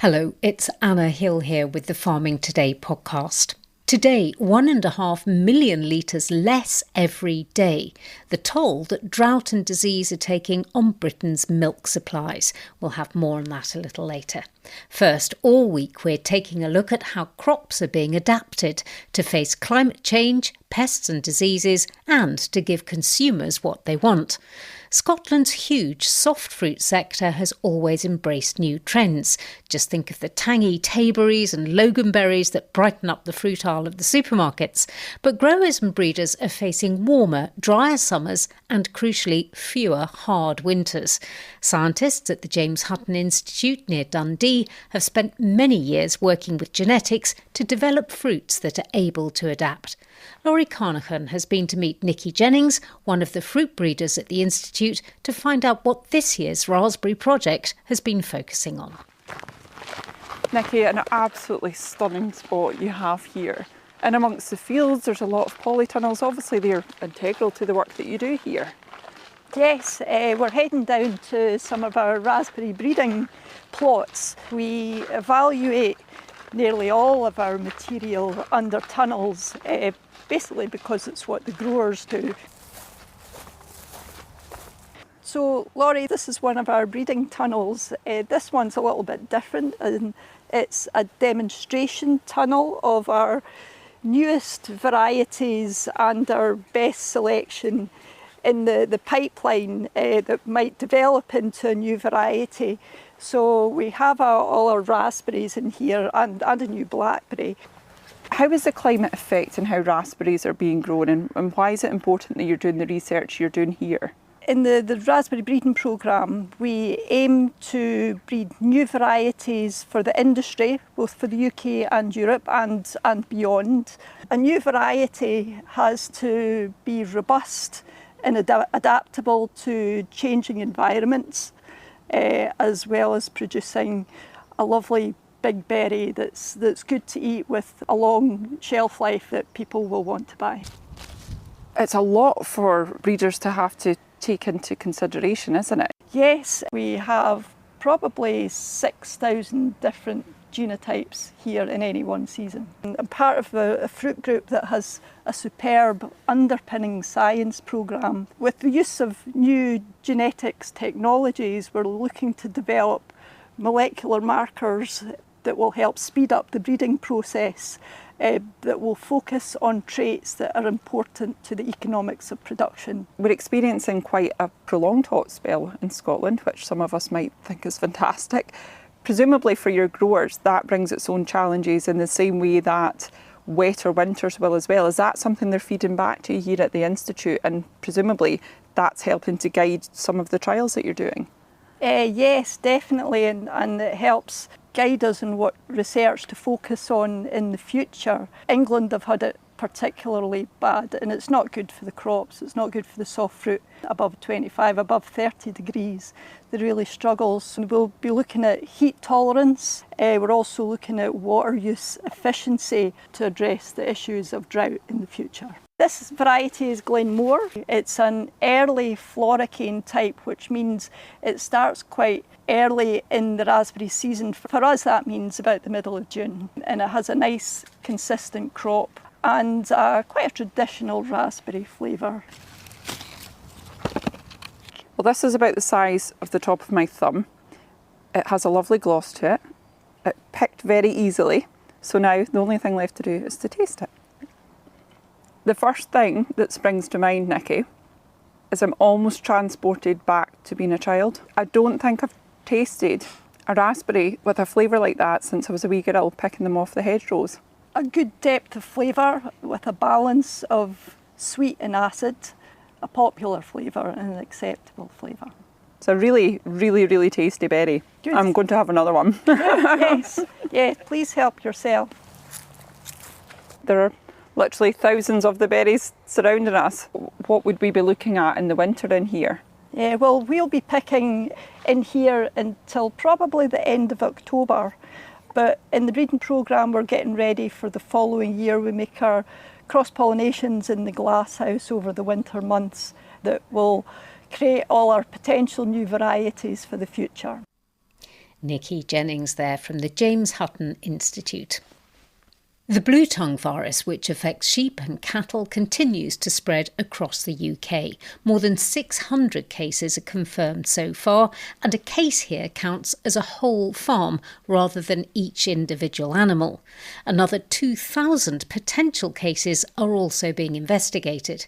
Hello, it's Anna Hill here with the Farming Today podcast. Today, 1.5 million litres less every day. The toll that drought and disease are taking on Britain's milk supplies. We'll have more on that a little later. First, all week we're taking a look at how crops are being adapted to face climate change, pests and diseases, and to give consumers what they want. Scotland's huge soft fruit sector has always embraced new trends. Just think of the tangy Taberries and Loganberries that brighten up the fruit aisle of the supermarkets. But growers and breeders are facing warmer, drier summers and, crucially, fewer hard winters. Scientists at the James Hutton Institute near Dundee have spent many years working with genetics to develop fruits that are able to adapt. Laurie Carnahan has been to meet Nikki Jennings, one of the fruit breeders at the Institute, to find out what this year's raspberry project has been focusing on. Nikki, an absolutely stunning spot you have here. And amongst the fields, there's a lot of polytunnels. Obviously, they're integral to the work that you do here. Yes, we're heading down to some of our raspberry breeding plots. We evaluate nearly all of our material under tunnels, basically because it's what the growers do. So, Laurie, this is one of our breeding tunnels. This one's a little bit different, and it's a demonstration tunnel of our newest varieties and our best selection in the pipeline that might develop into a new variety. So we have all our raspberries in here and a new blackberry. How is the climate affecting how raspberries are being grown, and why is it important that you're doing the research you're doing here? In the raspberry breeding programme, we aim to breed new varieties for the industry, both for the UK and Europe and beyond. A new variety has to be robust and adaptable to changing environments, as well as producing a lovely big berry that's good to eat with a long shelf life that people will want to buy. It's a lot for breeders to have to take into consideration, isn't it? Yes, we have probably 6,000 different genotypes here in any one season. I'm part of a fruit group that has a superb underpinning science programme. With the use of new genetics technologies, we're looking to develop molecular markers that will help speed up the breeding process, that will focus on traits that are important to the economics of production. We're experiencing quite a prolonged hot spell in Scotland, which some of us might think is fantastic. Presumably for your growers, that brings its own challenges in the same way that wetter winters will as well. Is that something they're feeding back to you here at the Institute? And presumably that's helping to guide some of the trials that you're doing? Yes, definitely, and it helps guide us in what research to focus on in the future. England have had it particularly bad, and it's not good for the crops. It's not good for the soft fruit above 25, above 30 degrees. They really struggles. And we'll be looking at heat tolerance. We're also looking at water use efficiency to address the issues of drought in the future. This variety is Glenmore. It's an early floricane type, which means it starts quite early in the raspberry season. For us, that means about the middle of June. And it has a nice, consistent crop and quite a traditional raspberry flavour. Well, this is about the size of the top of my thumb. It has a lovely gloss to it. It picked very easily. So now the only thing left to do is to taste it. The first thing that springs to mind, Nikki, is I'm almost transported back to being a child. I don't think I've tasted a raspberry with a flavour like that since I was a wee girl picking them off the hedgerows. A good depth of flavour with a balance of sweet and acid, a popular flavour and an acceptable flavour. It's a really, really, really tasty berry. Good. I'm going to have another one. Yes, yeah, please help yourself. There are literally thousands of the berries surrounding us. What would we be looking at in the winter in here? Yeah, well, we'll be picking in here until probably the end of October. But in the breeding programme, we're getting ready for the following year. We make our cross-pollinations in the glasshouse over the winter months that will create all our potential new varieties for the future. Nikki Jennings there from the James Hutton Institute. The bluetongue virus, which affects sheep and cattle, continues to spread across the UK. More than 600 cases are confirmed so far, and a case here counts as a whole farm rather than each individual animal. Another 2,000 potential cases are also being investigated.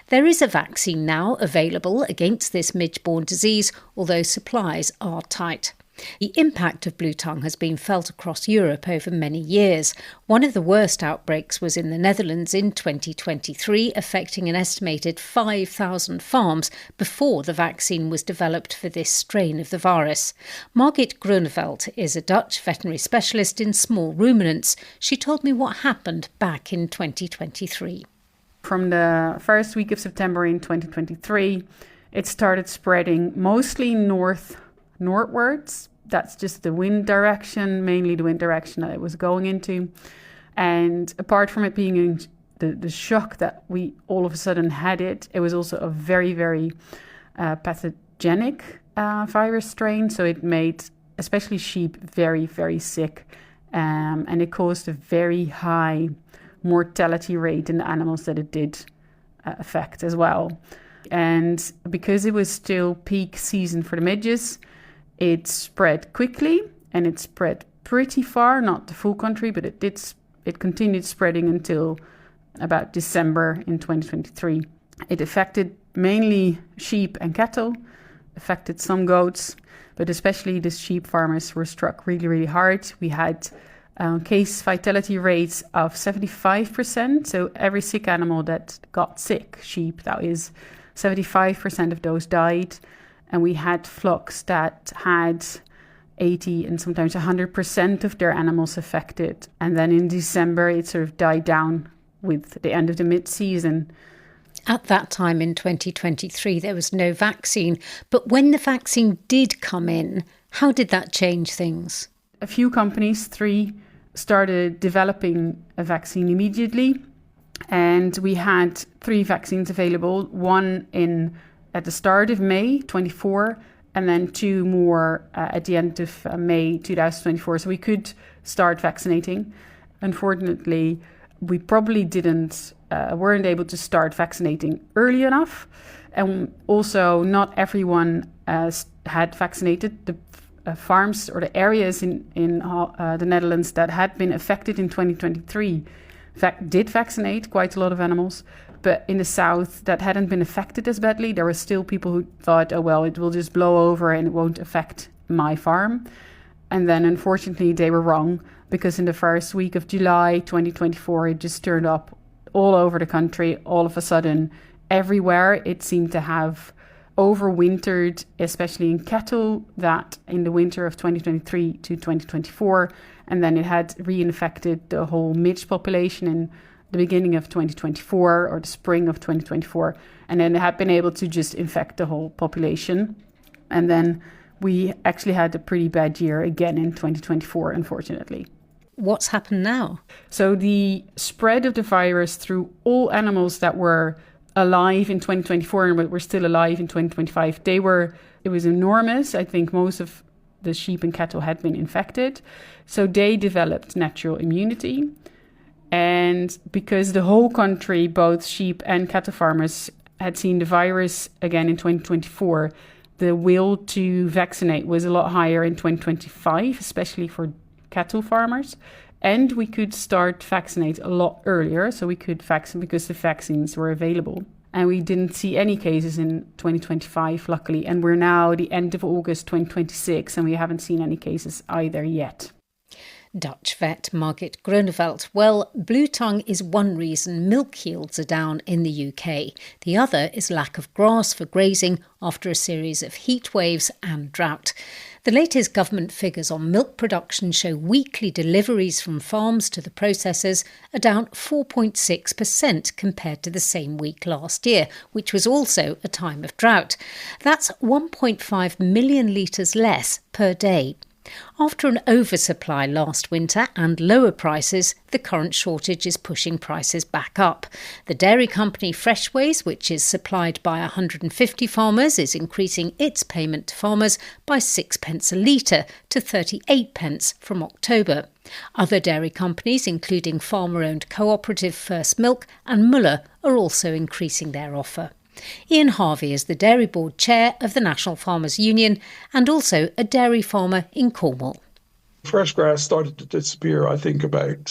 There is a vaccine now available against this midge-borne disease, although supplies are tight. The impact of bluetongue has been felt across Europe over many years. One of the worst outbreaks was in the Netherlands in 2023, affecting an estimated 5,000 farms before the vaccine was developed for this strain of the virus. Margit Groeneveld is a Dutch veterinary specialist in small ruminants. She told me what happened back in 2023. From the first week of September in 2023, it started spreading mostly northwards. That's just the wind direction, mainly the wind direction that it was going into. And apart from it being the shock that we all of a sudden had it was also a very, very pathogenic virus strain. So it made especially sheep very, very sick. And it caused a very high mortality rate in the animals that it did affect as well. And because it was still peak season for the midges, it spread quickly and it spread pretty far, not the full country, but it continued spreading until about December in 2023. It affected mainly sheep and cattle, affected some goats, but especially the sheep farmers were struck really, really hard. We had case vitality rates of 75%. So every sick animal that got sick, sheep, that is 75% of those died. And we had flocks that had 80 and sometimes 100% of their animals affected. And then in December, it sort of died down with the end of the mid-season. At that time in 2023, there was no vaccine. But when the vaccine did come in, how did that change things? A few companies, 3, started developing a vaccine immediately. And we had 3 vaccines available, one at the start of May 24, and then 2 more at the end of May 2024. So we could start vaccinating. Unfortunately, we probably weren't able to start vaccinating early enough. And also not everyone had vaccinated. The farms or the areas in the Netherlands that had been affected in 2023 did vaccinate quite a lot of animals. But in the south, that hadn't been affected as badly. There were still people who thought, oh, well, it will just blow over and it won't affect my farm. And then, unfortunately, they were wrong, because in the first week of July 2024, it just turned up all over the country. All of a sudden, everywhere, it seemed to have overwintered, especially in cattle, that in the winter of 2023 to 2024. And then it had reinfected the whole midge population in the beginning of 2024 or the spring of 2024. And then it had been able to just infect the whole population. And then we actually had a pretty bad year again in 2024, unfortunately. What's happened now? So the spread of the virus through all animals that were alive in 2024 and were still alive in 2025, it was enormous. I think most of the sheep and cattle had been infected. So they developed natural immunity. And because the whole country, both sheep and cattle farmers, had seen the virus again in 2024, the will to vaccinate was a lot higher in 2025, especially for cattle farmers. And we could start vaccinate a lot earlier. So we could vaccinate because the vaccines were available. And we didn't see any cases in 2025, luckily. And we're now the end of August 2026, and we haven't seen any cases either yet. Dutch vet Margit Groeneveld. Well, bluetongue is one reason milk yields are down in the UK. The other is lack of grass for grazing after a series of heat waves and drought. The latest government figures on milk production show weekly deliveries from farms to the processors are down 4.6% compared to the same week last year, which was also a time of drought. That's 1.5 million litres less per day. After an oversupply last winter and lower prices, the current shortage is pushing prices back up. The dairy company Freshways, which is supplied by 150 farmers, is increasing its payment to farmers by 6p a litre to 38p from October. Other dairy companies, including farmer-owned cooperative First Milk and Muller, are also increasing their offer. Ian Harvey is the Dairy Board Chair of the National Farmers Union and also a dairy farmer in Cornwall. Fresh grass started to disappear, I think, about,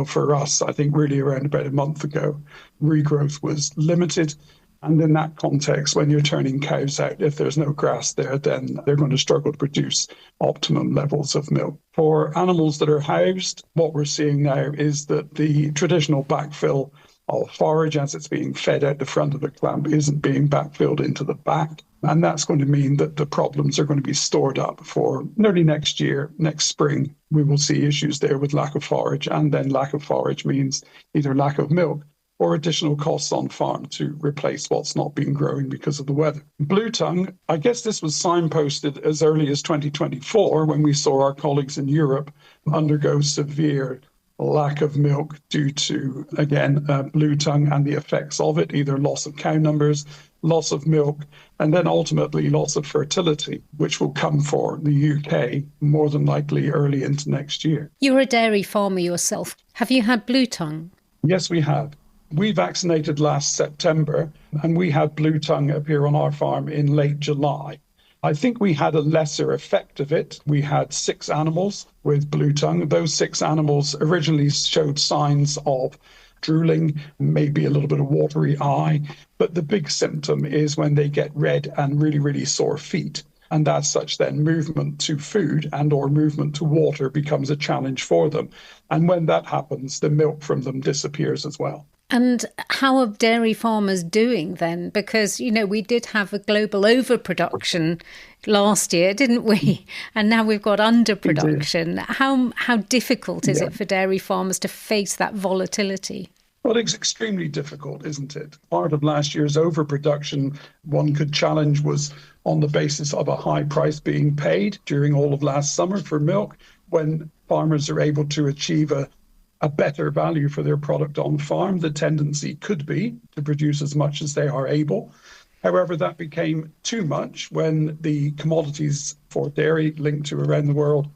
for us, I think really around about a month ago. Regrowth was limited. And in that context, when you're turning cows out, if there's no grass there, then they're going to struggle to produce optimum levels of milk. For animals that are housed, what we're seeing now is that the traditional backfill of forage as it's being fed out the front of the clamp isn't being backfilled into the back. And that's going to mean that the problems are going to be stored up for nearly next year, next spring. We will see issues there with lack of forage, and then lack of forage means either lack of milk or additional costs on farm to replace what's not been growing because of the weather. Bluetongue, I guess this was signposted as early as 2024 when we saw our colleagues in Europe undergo severe lack of milk due to, again, bluetongue and the effects of it, either loss of cow numbers, loss of milk, and then ultimately loss of fertility, which will come for the UK more than likely early into next year. You're a dairy farmer yourself. Have you had bluetongue? Yes, we have. We vaccinated last September, and we had bluetongue appear on our farm in late July. I think we had a lesser effect of it. We had 6 animals with bluetongue. Those 6 animals originally showed signs of drooling, maybe a little bit of watery eye. But the big symptom is when they get red and really, really sore feet. And as such, then movement to food and or movement to water becomes a challenge for them. And when that happens, the milk from them disappears as well. And how are dairy farmers doing then? Because, you know, we did have a global overproduction last year, didn't we? And now we've got underproduction. How difficult is it for dairy farmers to face that volatility? Well, it's extremely difficult, isn't it? Part of last year's overproduction, one could challenge, was on the basis of a high price being paid during all of last summer for milk, when farmers are able to achieve a better value for their product on farm. The tendency could be to produce as much as they are able. However, that became too much when the commodities for dairy linked to around the world,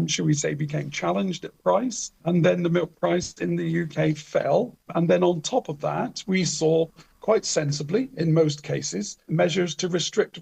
should we say, became challenged at price. And then the milk price in the UK fell. And then on top of that, we saw quite sensibly, in most cases, measures to restrict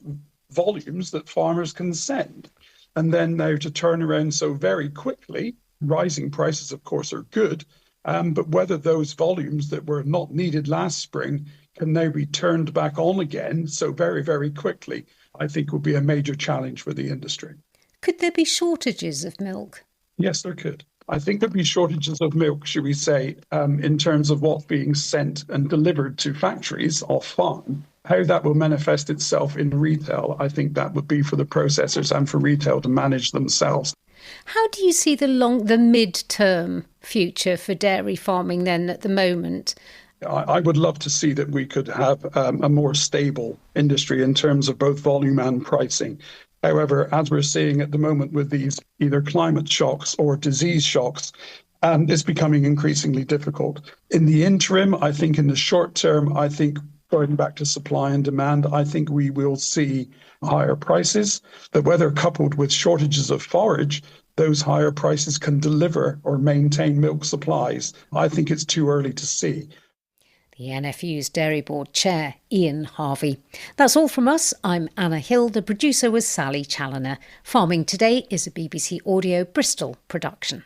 volumes that farmers can send. And then now to turn around so very quickly. Rising prices, of course, are good, but whether those volumes that were not needed last spring can now be turned back on again so very, very quickly, I think will be a major challenge for the industry. Could there be shortages of milk? Yes, there could. I think there'd be shortages of milk, should we say, in terms of what's being sent and delivered to factories off farm. How that will manifest itself in retail, I think that would be for the processors and for retail to manage themselves. How do you see the mid-term future for dairy farming then at the moment? I would love to see that we could have a more stable industry in terms of both volume and pricing. However, as we're seeing at the moment with these either climate shocks or disease shocks, it's becoming increasingly difficult. In the interim, I think in the short term, I think going back to supply and demand, I think we will see higher prices. But whether coupled with shortages of forage, those higher prices can deliver or maintain milk supplies, I think it's too early to see. The NFU's Dairy Board Chair, Ian Harvey. That's all from us. I'm Anna Hill. The producer was Sally Challoner. Farming Today is a BBC Audio Bristol production.